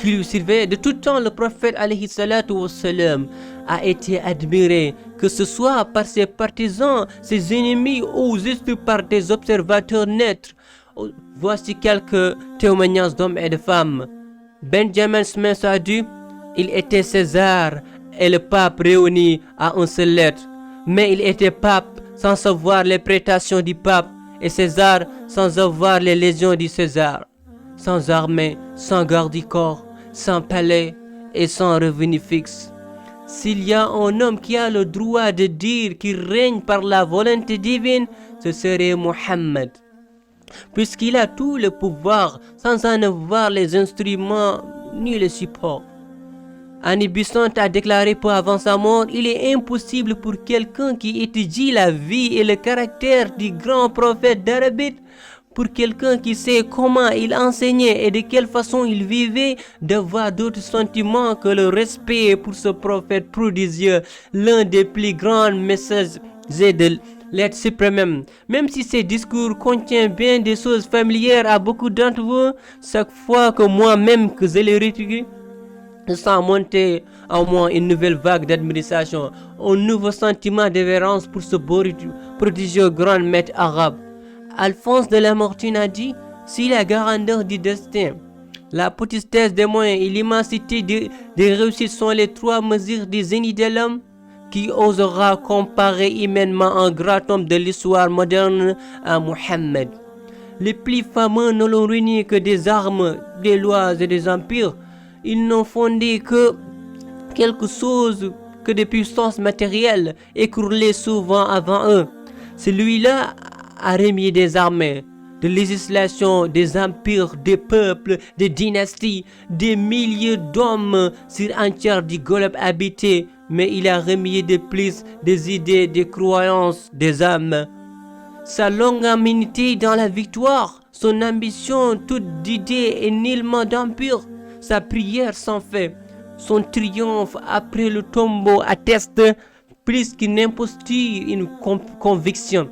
qui lui surveillaient. De tout temps, le prophète alayhi salatu wassalam a été admiré, que ce soit par ses partisans, ses ennemis ou juste par des observateurs neutres. Voici quelques témoignages d'hommes et de femmes. Benjamin Smith a dit: il était César et le pape réunis à un seul être. Mais il était pape sans savoir les prétentions du pape, et César sans avoir les légions du César. Sans armée, sans garde du corps, sans palais et sans revenu fixe. S'il y a un homme qui a le droit de dire qu'il règne par la volonté divine, ce serait Mohammed, puisqu'il a tout le pouvoir sans en avoir les instruments ni les supports. Annie Besant a déclaré peu avant sa mort: il est impossible pour quelqu'un qui étudie la vie et le caractère du grand prophète d'Arabie, pour quelqu'un qui sait comment il enseignait et de quelle façon il vivait, d'avoir d'autres sentiments que le respect pour ce prophète prodigieux, l'un des plus grands messagers de l'être suprême. Même si ces discours contiennent bien des choses familières à beaucoup d'entre vous, chaque fois que moi-même que je les récite, je sens monter en moi une nouvelle vague d'admiration, un nouveau sentiment de révérence pour ce prodigieux grand maître arabe. Alphonse de Lamartine a dit: si la grandeur du destin, la petitesse des moyens et l'immensité des réussites sont les trois mesures du génie de l'homme, qui osera comparer humainement un grand homme de l'histoire moderne à Mohammed? Les plus fameux ne l'ont réuni que des armes, des lois et des empires. Ils n'ont fondé que quelque chose que des puissances matérielles écroulées souvent avant eux. Celui-là a remis des armées, des législations, des empires, des peuples, des dynasties, des milliers d'hommes sur entière du globe habité, mais il a remis de plus des idées, des croyances, des âmes. Sa longanimité dans la victoire, son ambition toute d'idées et nullement d'empire, sa prière sans fin, son triomphe après le tombeau atteste plus qu'une imposture, une conviction.